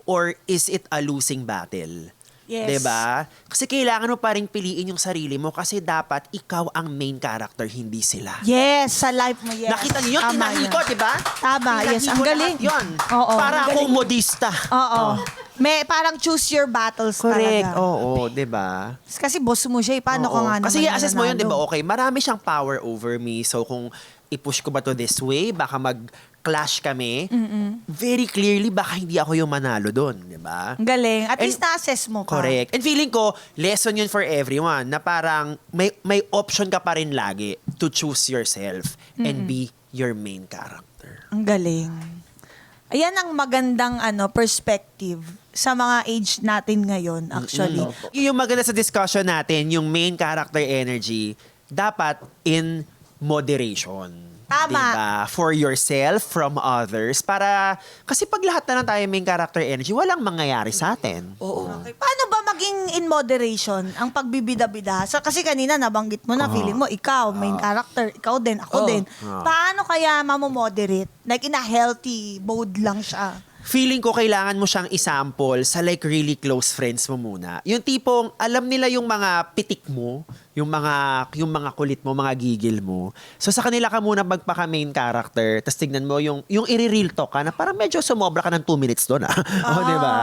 Or is it a losing battle? Yes. Diba? Kasi kailangan mo pa rin piliin yung sarili mo kasi dapat ikaw ang main character, hindi sila. Yes, sa life mo, yes. Nakita niyo yun? Tama Tinahi yan. ko, diba? Tama, Tinahi yes. ko Ang lahat galing. Yun. Oo. Para Ang akong modista. Oo. May parang choose your battles Correct. talaga. Oo, diba? Kasi boss mo siya, paano ka Oo. nga naman Kasi i-assess mo yun, di ba? mananalo? Okay, marami siyang power over me. So kung i-push ko ba to this way, baka mag-clash kami. Very clearly, baka hindi ako yung manalo doon. Di ba? ba? Ang galing. At And- least na-assess mo pa. Correct. And feeling ko, lesson yun for everyone na parang may option ka pa rin lagi to choose yourself and be your main character. Ang galing. Ayan ang magandang perspective sa mga age natin ngayon, actually. Yung maganda sa discussion natin, yung main character energy, dapat in moderation. Tama. Diba? For yourself, from others. Kasi pag lahat na lang tayo main character energy, walang mangyayari sa atin. Oo. Okay. Paano ba maging in moderation ang pagbibida-bida? Kasi kanina nabanggit mo na, feeling mo, ikaw, main character, ikaw din, ako din. Paano kaya mamomoderate? Like in a healthy mode lang siya. Feeling ko kailangan mo siyang isample sa like really close friends mo muna. Yung tipong alam nila yung mga pitik mo, yung mga kulit mo, mga gigil mo. So sa kanila ka muna magpaka main character, tapos tignan mo yung i-real talk ka na parang medyo sumobra ka ng 2 minutes doon. Di ba?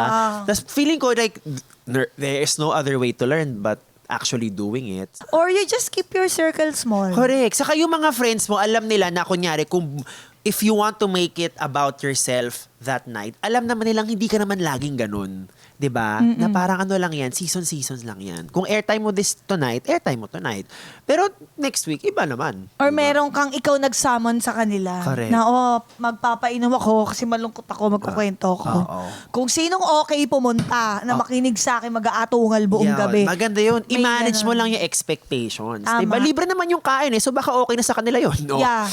Tapos feeling ko like there is no other way to learn but actually doing it. Or you just keep your circle small. Correct. Saka yung mga friends mo, alam nila na kunyari, if you want to make it about yourself that night, alam naman nilang hindi ka naman laging ganun. 'Di ba? Na parang ano lang yan, seasons lang yan. Kung airtime mo tonight, airtime mo tonight. Pero next week, iba naman. Or meron kang ikaw nag-summon sa kanila. Correct. Na, magpapainom ako kasi malungkot ako, magkukwento ako. oo. Kung sinong okay pumunta na makinig sa akin, mag-aatungal buong Yan, gabi. maganda yun. May I-manage mo ganun. lang yung expectations. Tama. Diba? Libre naman yung kain so baka okay na sa kanila yun. No? Yeah.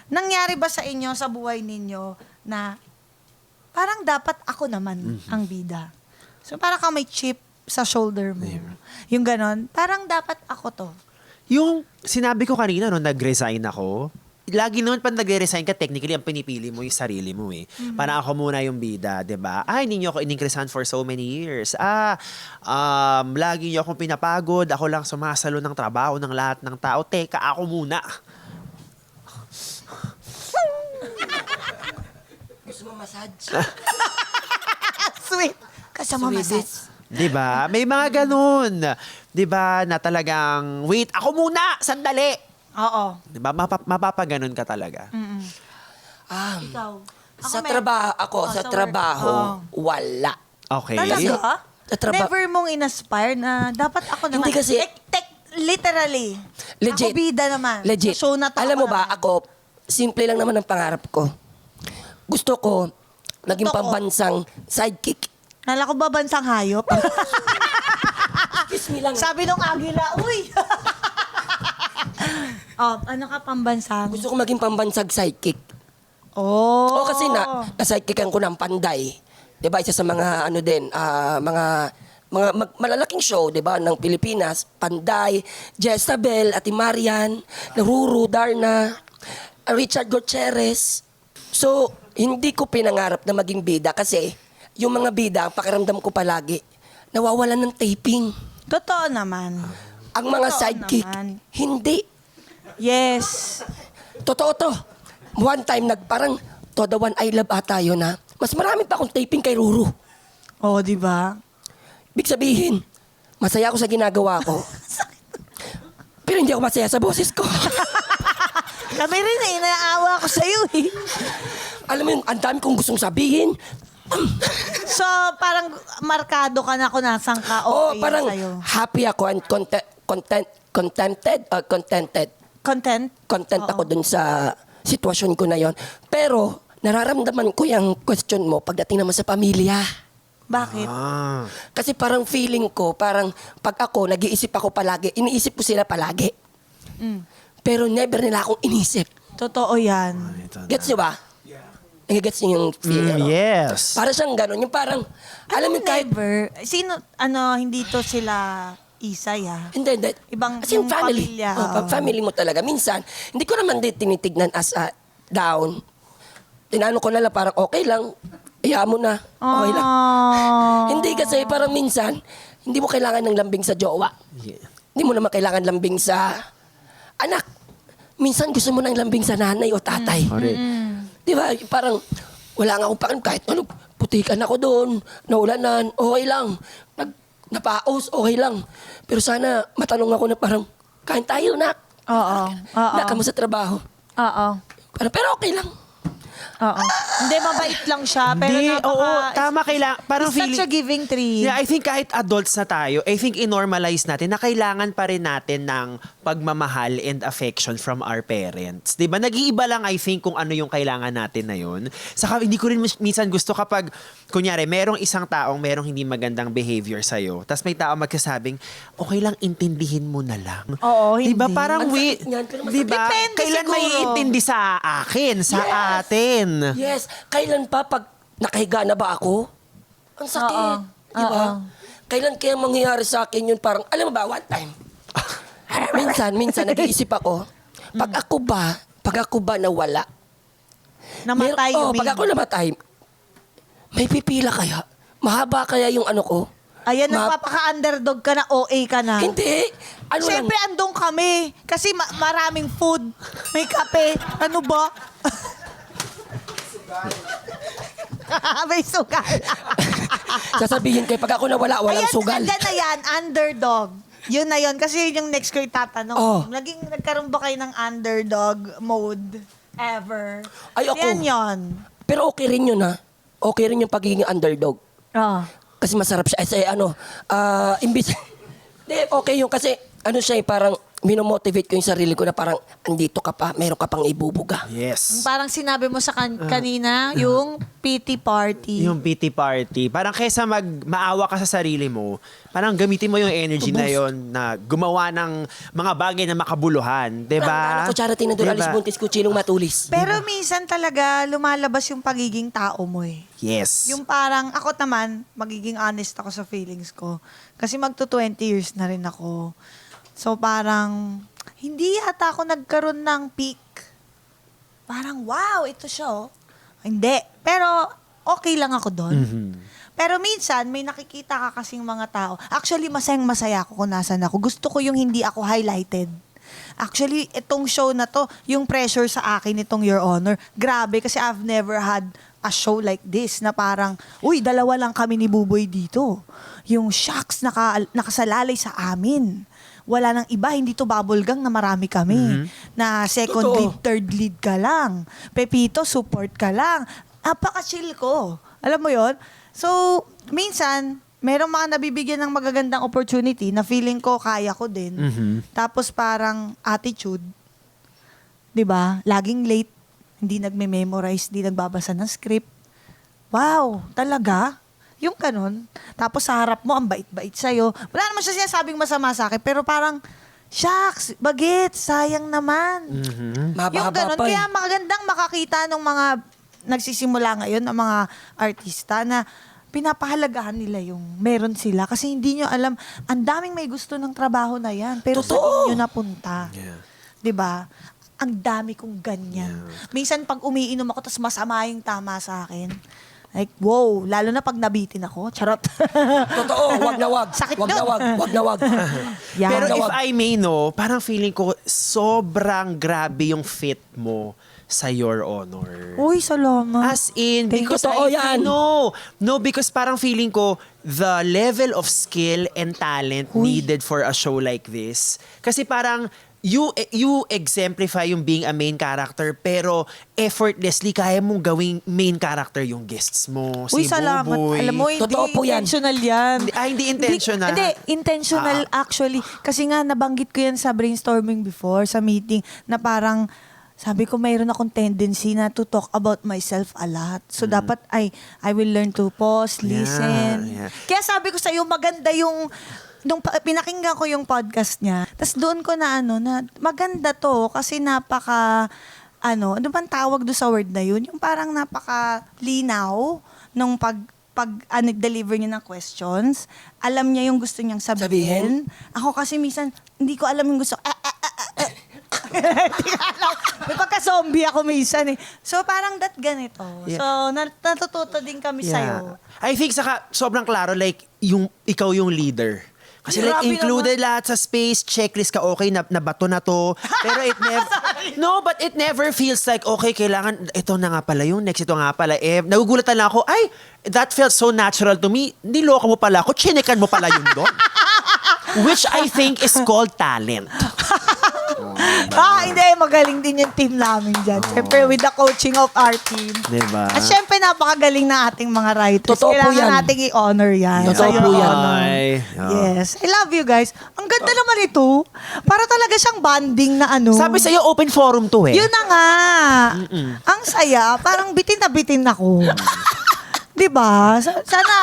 Nangyari ba sa inyo, sa buhay ninyo, na parang dapat ako naman ang bida? So parang kang may chip sa shoulder mo. Yung ganon, parang dapat ako to. Yung sinabi ko kanina, no, nag-resign ako, lagi naman pag nag-resign ka, technically, ang pinipili mo yung sarili mo eh. Parang ako muna yung bida, 'di ba? Hindi niyo ako in-increasehan for so many years. Lagi niyo akong pinapagod, ako lang sumasalo ng trabaho ng lahat ng tao. Teka, ako muna. Gusto mo massage? Sweet. Kasama massage. 'Di ba? May mga ganun. 'Di ba? Na talagang, wait, ako muna, sandali. Oo. 'Di ba? Mapapaganon ka talaga. Ikaw. Sa may- trabaho, sa work. trabaho, Oo. wala. Okay. Talaga? Sa traba- Never mong inaspire na dapat ako naman. Hindi kasi- Literally. Legit. Ako bida naman. Legit. Sa show na to, Alam mo ako ba, naman. ako, simple lang naman ang pangarap ko. Gusto ko, naging Gusto ko. pambansang sidekick. Nala ko ba bansang hayop? Kiss me lang. Sabi nung agila, uy! Ano ka pambansang? Gusto ko maging pambansang sidekick. Oh. O kasi na-sidekickan ko ng Panday. 'Di ba? Isa sa mga malalaking show, 'di ba, ng Pilipinas, Panday, Jezabel, Ate Marian, Ruru, Darna, Richard Gutierrez. So, hindi ko pinangarap na maging bida kasi yung mga bida, ang pakiramdam ko palagi, nawawalan ng taping. Totoo naman. Ang mga Totoo sidekick, naman. hindi. Yes. Totoo to. One time, parang Todo One I Love ata yun, ha? Mas marami pa akong taping kay Ruru. Oh, di ba? Ibig sabihin, masaya ako sa ginagawa ko. Pero hindi ako masaya sa boses ko. Kami rin eh, naawa ko sa'yo eh. Alam mo yun, ang dami kong gustong sabihin. So, parang markado ka na kung nasan ka. Oo, Okay parang sa'yo. happy ako and contented. Content? Content Oo. ako dun sa sitwasyon ko na yon. Pero, nararamdaman ko yung question mo pagdating naman sa pamilya. Bakit? Kasi parang feeling ko, parang pag ako, nag-iisip ako palagi, iniisip ko sila palagi. Pero never nila akong inisip. Totoo yan. Gets nyo ba? Nag-gets nyo yung feeling? ano? Yes. Para siyang gano'n. Yung parang, alam mo kahit... Never. Sino, hindi to sila Isay ha? Hindi. Ibang- As in yung family. pamilya, Oh, oo. family mo talaga. Minsan, hindi ko naman din tinitignan as a down. Tinano ko na lang parang okay lang. Iya mo na. Okay lang. Hindi kasi parang minsan, hindi mo kailangan ng lambing sa jowa. Yeah. Hindi mo naman kailangan lambing sa anak. Minsan gusto mo ng lambing sa nanay o tatay. Correct. Di ba? Parang wala nga akong pakialam kahit ano, putikan ako doon, naulanan, okay lang. Napaos, okay lang. Pero sana matanong ako na parang, kain tayo, nak. Oo. Oo. Nak, mo sa trabaho. Oo. Pero okay lang. Oo. Hindi, mabait lang siya. Pero Hindi, napaka... oo, tama, parang he's such a giving tree. Yeah, I think kahit adults na tayo, I think i-normalize natin na kailangan pa rin natin ng pagmamahal and affection from our parents. 'Di ba? Nag-iiba lang, I think, kung ano yung kailangan natin na yun. Saka hindi ko rin minsan gusto kapag, kunyari, merong isang taong merong hindi magandang behavior sa'yo, tapos may tao magkasabing, okay lang, intindihin mo na lang. Oo, hindi. 'Di ba? Parang, Ang sakit niyan, pero masakit. 'di ba? Depende Kailan siguro. maiintindi sa akin, sa atin? Yes. Kailan pa pag nakahiga na ba ako? Ang sakit. Oo. Di ba? Oo. Kailan kaya mangyayari sa akin yun? Parang, alam mo ba, one time. minsan, nag-iisip ako, pag ako ba nawala? Namatay pag ako namatay, may pipila kaya? Mahaba kaya yung ano ko? Ayan, Ma- nagpapaka-underdog ka na, OA ka na. Hindi. Ano Siyempre, lang? andong kami. Kasi maraming food. May kape. Ano ba? May sugal. Sasabihin kayo, pag ako nawala, walang Ayan, sugal. andyan na yan, underdog. Yun na yun. Kasi yun yung next ko itatanong. Oh. Nagkaroon ba kayo ng underdog mode ever? Ay, ako. Yan yun. Pero okay rin yun, ha? Okay rin yung pagiging underdog. Oh. Kasi masarap siya. Kasi imbis... Hindi, okay yun. Kasi ano siya, parang minomotivate ko yung sarili ko na parang andito ka pa, meron ka pang ibubuga. Yes. Parang sinabi mo sa kanina, yung pity party. Yung PT party. Parang kaysa maawa ka sa sarili mo, parang gamitin mo yung energy na yon na gumawa ng mga bagay na makabuluhan. Diba? Parang kutsara tinador, alis buntis, kutsilong matulis. Pero minsan talaga lumalabas yung pagiging tao mo eh. Yes. Yung parang, ako naman, magiging honest ako sa feelings ko. Kasi magto 20 years na rin ako. So parang, hindi yata ako nagkaroon ng peak. Parang, wow, ito siya oh. Hindi. Pero, okay lang ako doon. Pero minsan, may nakikita ka kasing mga tao. Actually, masayang-masaya ako kung nasan ako. Gusto ko yung hindi ako highlighted. Actually, itong show na to, yung pressure sa akin itong Your Honor, grabe kasi I've never had a show like this na parang, uy, dalawa lang kami ni Buboy dito. Yung shocks nakasalalay sa amin. Wala nang iba, hindi to bubblegang na marami kami. Na second Totoo. lead, third lead ka lang. Pepito, support ka lang. Napaka-chill ko. Alam mo yon. So, minsan, merong mga nabibigyan ng magagandang opportunity na feeling ko kaya ko din. Tapos parang attitude. 'Di ba? Laging late, hindi nagme-memorize, hindi nagbabasa ng script. Wow, talaga? Yung ganun. Tapos sa harap mo, ang bait-bait sa'yo. Wala naman siya sinasabing masama sa akin, pero parang, shucks, bagit, sayang naman. Yung Mahaba-haba ganun. pa eh. Kaya magandang makakita ng mga nagsisimula ngayon, ng mga artista na pinapahalagahan nila yung meron sila. Kasi hindi nyo alam, ang daming may gusto ng trabaho na yan. Pero sa Totoo. inyo napunta. Yeah. 'Di ba? Ang dami kong ganyan. Minsan pag umiinom ako, tas masama yung tama sa akin. Like, wow, lalo na pag nabitin ako. Charot. Totoo, wag na wag. Sakit Wag na nun. wag, wag na wag. Yan. Pero if Wag. I may know, parang feeling ko sobrang grabe yung fit mo sa Your Honor. Uy, salamat. As in, Thank because you. Totoo yan. No, because parang feeling ko the level of skill and talent needed for a show like this. Kasi parang you exemplify yung being a main character pero effortlessly kaya mong gawing main character yung guests mo. Uy, Si salamat. Buboy. Alam mo, hindi Totoo po yan. intentional yan. Hindi intentional. Hindi, intentional actually. Kasi nga, nabanggit ko yan sa brainstorming before, sa meeting, na parang, sabi ko, mayroon akong tendency na to talk about myself a lot. So, dapat I will learn to pause, listen. Yeah. Kaya sabi ko sa'yo, maganda yung, nung pinakinggan ko yung podcast niya, tas doon ko na na maganda to kasi napaka, ano bang tawag doon sa word na yun? Yung parang napaka linaw nung deliver niya ng questions. Alam niya yung gusto niyang sabihin. Ako kasi minsan, hindi ko alam yung gusto. Hindi ko alam. May pagka-zombie ako minsan eh. So parang ganito. Yeah. So natututo din kami sa'yo. I think saka sobrang klaro like ikaw yung leader. Kasi like Grabe included lahat sa space, checklist ka, okay, nabato na to. Pero it never, no, but it never feels like, okay, kailangan, ito na nga pala yung next, ito nga pala. Nagugulatan lang ako, ay, that felt so natural to me. Niloko mo pala ako, chinekan mo pala yun doon. Which I think is called talent. Hindi. Magaling din yung team namin dyan. Siyempre, with the coaching of our team. Diba? At siyempre, napakagaling na ating mga writers. Totoo po Kailangan yan. nating i-honor yan. Totoo So, po yun, yan. honor. Ay, Yes. I love you guys. Ang ganda naman ito. Para talaga siyang banding na ano. Sabi sa'yo, open forum to eh. Yun na nga. Ang saya. Parang bitin na bitin ako. Diba? Sana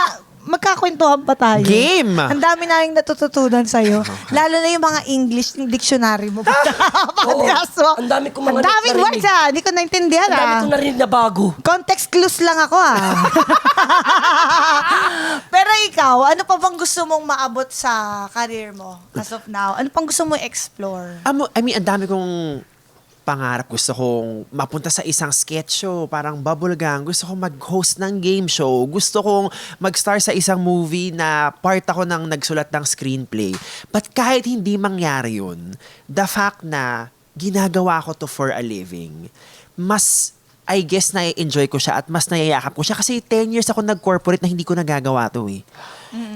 magkakwentuhan pa tayo. Game! Ang dami namin natututunan sa'yo. Lalo na yung mga English ng dictionary mo. Podcast mo. Ang dami kong mga Ang daming narinig. words Hindi ko naintindihan Ang dami ko narinig na bago. Context clues lang ako Pero ikaw, ano pa bang gusto mong maabot sa career mo as of now? Ano pang gusto mong explore? I mean, ang dami kong pangarap. Gusto kong mapunta sa isang sketch show, parang bubblegum. Gusto kong mag-host ng game show. Gusto kong mag-star sa isang movie na part ako ng nagsulat ng screenplay. But kahit hindi mangyari yun, the fact na ginagawa ko to for a living, mas, I guess, na-enjoy ko siya at mas nayayakap ko siya. Kasi 10 years ako nag-corporate na hindi ko nagagawa to eh.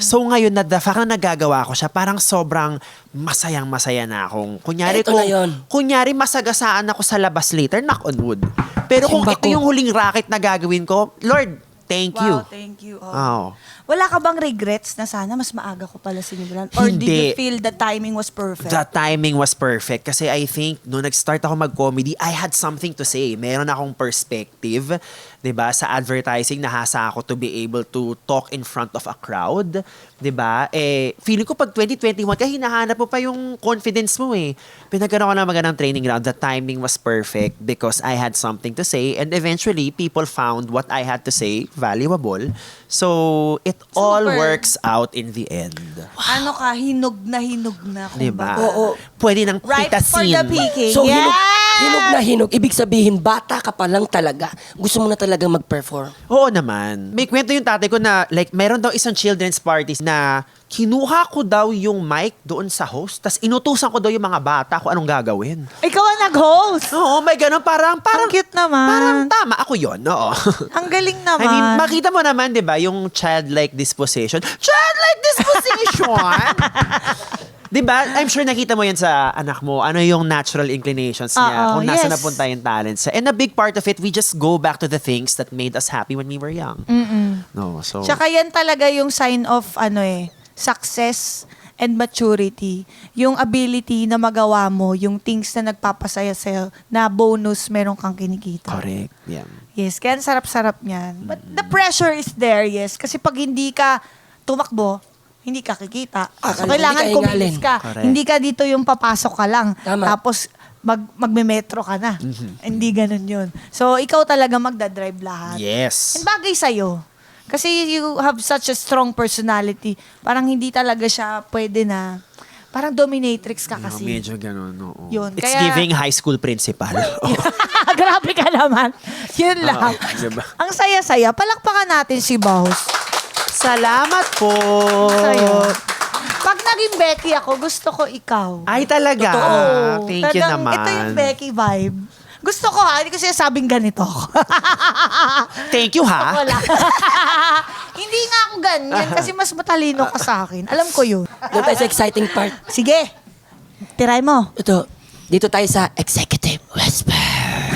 So ngayon, na the fact na nagagawa ko siya, parang sobrang masayang-masaya na akong. Kunyari, Eto na yun. kunyari masagasaan ako sa labas later, knock on wood. Pero kung Simba ito ko. yung huling racket na gagawin ko, Lord, thank you. Wow, thank you. Oh. Wala ka bang regrets na sana mas maaga ko pala sinimulan? Or did Hindi. you feel the timing was perfect? The timing was perfect kasi I think nung nag-start ako mag-comedy, I had something to say. Meron akong perspective, 'di ba? Sa advertising nahasa ako to be able to talk in front of a crowd, 'di ba? Feeling ko pag 2021 ka hinahanap mo pa yung confidence mo eh. Pinagkaroon ko ng magandang training ground. The timing was perfect because I had something to say and eventually people found what I had to say valuable. So it all Super. works out in the end. Ano ka, hinog na. 'Di ba? kumbaga. Oo. Pwede nang Ripe for pitasin. the picking. So, yes! hinog na hinog. Ibig sabihin, bata ka pa lang talaga. Gusto mo na talagang mag-perform. Oo naman. May kwento yung tatay ko na like meron daw isang children's parties na kinuha ko daw yung mic doon sa host tas inutusan ko daw yung mga bata kung anong gagawin. Ikaw ang nag-host. Oo, may ganun. Parang Ang cute naman. Parang tama. Ako yun, oo. Ang galing naman. I mean, makita mo naman, di ba, yung childlike disposition. Childlike disposition! Di ba? I'm sure nakita mo yan sa anak mo. Ano yung natural inclinations niya. Oo, Kung nasa yes. napunta yung talents. And a big part of it, we just go back to the things that made us happy when we were young. No, so... Tsaka yan talaga yung sign of success and maturity. Yung ability na magawa mo, yung things na nagpapasaya sa'yo, na bonus meron kang kinikita. Correct. Yeah. Yes, kaya ang sarap-sarap niyan. But the pressure is there, yes. Kasi pag hindi ka tumakbo, hindi ka kikita. So, Hindi kailangan ka kumilos hingalin. ka. Correct. Hindi ka dito yung papasok ka lang. Tama. Tapos, magme-metro ka na. Hindi ganun yun. So, ikaw talaga magdadrive lahat. Yes. And bagay sa'yo. Kasi you have such a strong personality. Parang hindi talaga siya pwede na, parang dominatrix ka kasi. Medyo ganun, oo. Yun, It's kaya- giving high school principal. Grabe ka naman. Yun lang. diba? Ang saya-saya. Palakpakan natin si Boss. Salamat po. Sa'yo. Pag naging Becky ako, gusto ko ikaw. Ay, talaga. Oo. Thank you Talagang naman. Ito yung Becky vibe. Gusto ko hindi ko sinasabing ganito ako. Thank you, ha? Wala. Hindi nga ako ganyan kasi mas matalino ka sa akin. Alam ko yun. Doon tayo sa exciting part. Sige. Tiray mo. Ito, dito tayo sa Executive Whisper.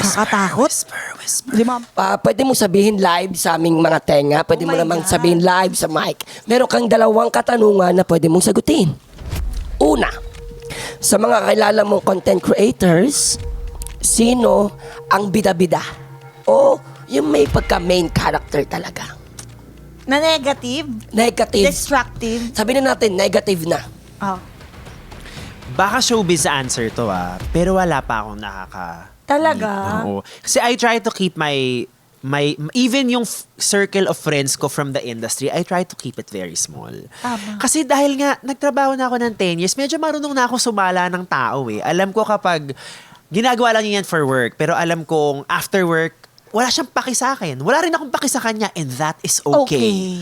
Kakatakot. Whisper. Di ma'am. Pwede mo sabihin live sa aming mga tenga. Pwede Oh mo my namang God. sabihin live sa mic. Meron kang 2 katanungan na pwede mong sagutin. Una, sa mga kilala mong content creators, sino ang bida-bida? O yung may pagka-main character talaga? Na negative. Negative. Destructive. Sabihin na natin, negative na. Oh. Baka showbiz answer to, pero wala pa akong Talaga? Oo. Kasi I try to keep my even yung circle of friends ko from the industry, I try to keep it very small. Tama. Kasi dahil nga, nagtrabaho na ako ng 10 years, medyo marunong na ako sumala ng tao eh. Alam ko kapag, ginagawa lang niya yan for work, pero alam kong after work, wala siyang paki sa akin. Wala rin akong paki sa kanya, and that is okay.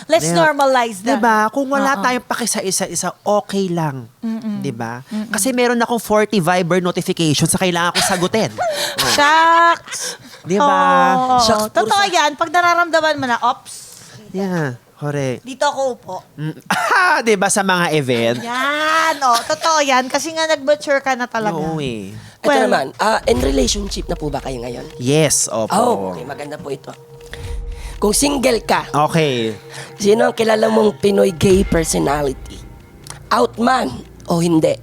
Let's Diba? normalize that. Diba? Kung wala Oo. tayong paki sa isa-isa, okay lang. Diba? Kasi meron akong 40 Viber notifications sa kailangan kong sagutin. Shucks. Diba? Oo. Shucks, Totoo puro yan. Pag nararamdaman mo na, ops. Yeah. Correct. Dito ako upo. Diba sa mga event? Yan, totoo yan. Kasi nga nag-mature ka na talaga. No way. Ito Well- naman, in relationship na po ba kayo ngayon? Yes, opo. Oh, okay, maganda po ito. Kung single ka, Okay. sino ang kilala mong Pinoy gay personality? Out man o hindi?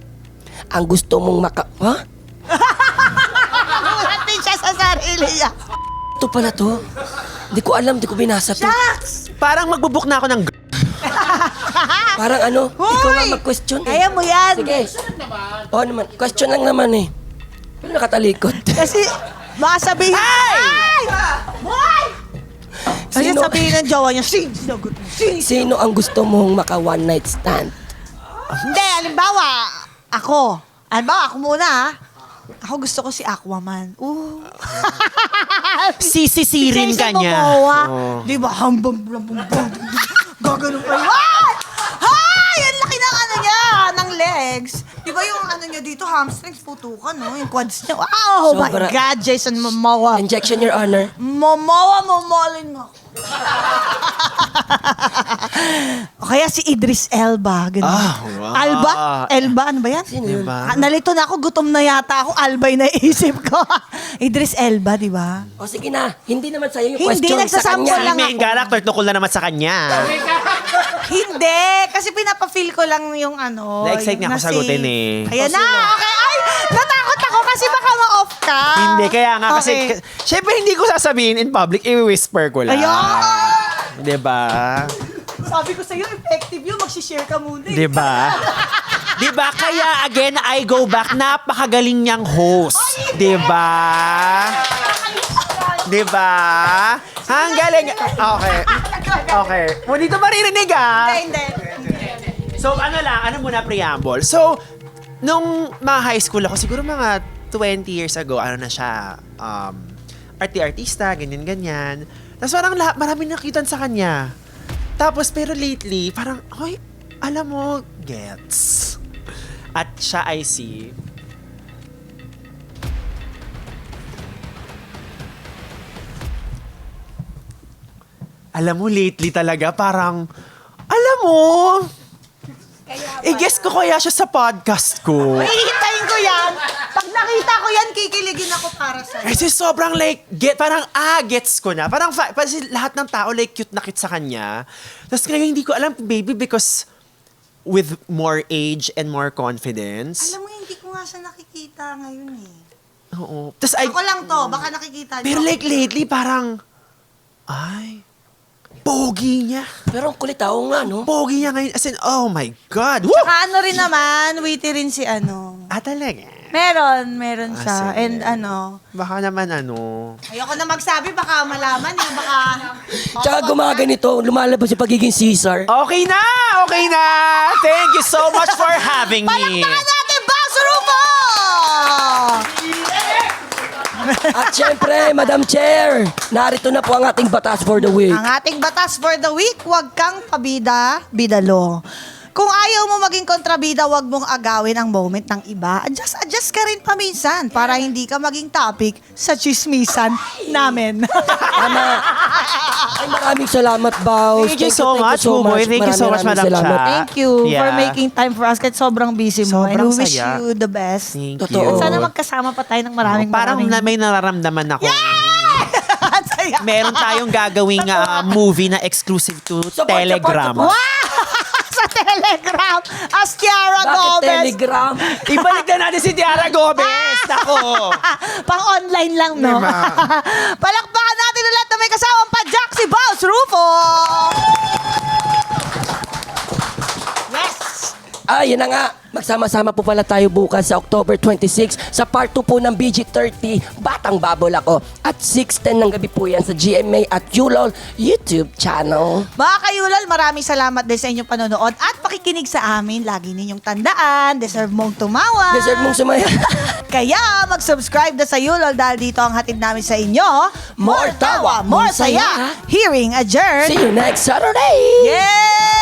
Ang gusto mong Ha? Nagulat din siya sa sarili niya. Ito pala to. Di ko alam, di ko binasa to. Shucks! Parang magbubuk na ako ng Parang ano, ikaw nga mag-question. Kaya mo yan. Sige. Oo naman, question lang naman eh. Pero nakatalikod. Kasi, baka sabihin, Ay! Boy! Kasi Sino- sabihin ng jowa niya, sinagot mo. Sino ang gusto mong maka one night stand? Hindi, halimbawa, ako. Halimbawa, ako muna ha. Ako gusto ko si Aquaman. Sisisirin ka niya. Momoa. Oo. Di ba? Hambam, gaganon pa yun. Hay! Ang laki ng ano niya, ng legs. Di ba yung ano niya dito, hamstrings, putukan, no? Yung quads niya. Oh my Sobra. God, Jason Momoa. Injection, Your Honor. Momoa, momolin mo. O kaya si Idris Elba. Ganun. Wow. Alba? Elba? Ano ba yan? Sino yun? Diba? Nalito na ako, gutom na yata ako. Alba yung naisip ko. Idris Elba, di ba? O sige na, hindi naman sa'yo yung Hindi, question sa nagsasample kanya. lang. Main character, tukol na naman sa kanya. Hindi, kasi pinapa-feel ko lang yung ano. Na-excite yung nga ako na-save. sagutin eh. Ayan na, okay. Ay, natakot ako kasi baka ma-off ka. Hindi, kaya nga kasi, Okay. syempre hindi ko sasabihin in public, i-whisper ko lang. Ayun! Diba? Sabi ko sa'yo, effective yun. Mag-share ka muna eh. Diba? Diba? Kaya again, I go back, napakagaling niyang host. Diba? Diba? Ang galing. Okay. Okay. Mo dito maririnig ah. Hindi. So ano lang, ano muna preamble. So, nung mga high school ako, siguro mga 20 years ago, ano na siya, artista, ganyan-ganyan. Tapos parang marami nakitan sa kanya. Tapos pero lately, parang, hoy, alam mo, gets. At siya ay si... Alam mo, lately talaga, parang, alam mo, i-guess ko kaya siya sa podcast ko. Hihintayin ko yan. Pag nakita ko yan, kikiligin ako para sa'yo. Kasi sobrang like, parang gets ko na. Parang kasi lahat ng tao like cute na cute sa kanya. Tapos ngayon hindi ko alam, baby, because with more age and more confidence. Alam mo, hindi ko nga siya nakikita ngayon eh. Oo. Tapos Ako lang to, baka nakikita niyo. pero like lately, parang, ay, pogi niya. Pero ang kulit ako nga, no? Pogi niya ngayon. As in, oh my God. Woo! Saka ano rin naman, witty rin si ano. Talaga. Meron siya. sige. And ano, Baka naman ayoko na magsabi, baka malaman eh, baka... Tsaka gumaganito, lumalabas yung pagiging Caesar. Okay na! Okay na! Thank you so much for having me. Palakpakan natin, Boss Rufo! At syempre, Madam Chair, narito na po ang ating batas for the week. Ang ating batas for the week, huwag kang pabida, bidalo. Kung ayaw mo maging kontrabida, huwag mong agawin ang moment ng iba. Adjust ka rin paminsan para hindi ka maging topic sa chismisan namin. Tama. Ay, maraming salamat, Baus. Thank you so much, Buboy. Thank you so much, Madam salamat. Cha. Thank you for Yeah. making time for us kahit sobrang busy mo. And Sobrang we wish saya. you the best. Thank Totoo. you. Sana magkasama pa tayo ng maraming Parang maraming... may nararamdaman ako. Ang saya. Meron tayong gagawing movie na exclusive to Support, Telegram. support, Wow! Sa Telegram, as Kiara Bakit Gomez. Telegram? Ibalik na natin si Tiara Gomez. Ako. Pang-online lang, no? Diba? Palakpakan natin ulit na may kasawang padyak si Boss Rufo! Yes! Yun na nga. Magsama-sama po pala tayo bukas sa October 26 sa part 2 po ng BG30, Batang Babol Ako. At 6:10 ng gabi po yan sa GMA at Yulol YouTube channel. Mga kayulol, maraming salamat din sa inyong panonood at pakikinig sa amin. Lagi ninyong tandaan, deserve mong tumawa. Deserve mong sumaya. Kaya mag-subscribe na sa Yulol dahil dito ang hatid namin sa inyo. More tawa, more more saya. saya. Hearing adjourned. See you next Saturday! Yes!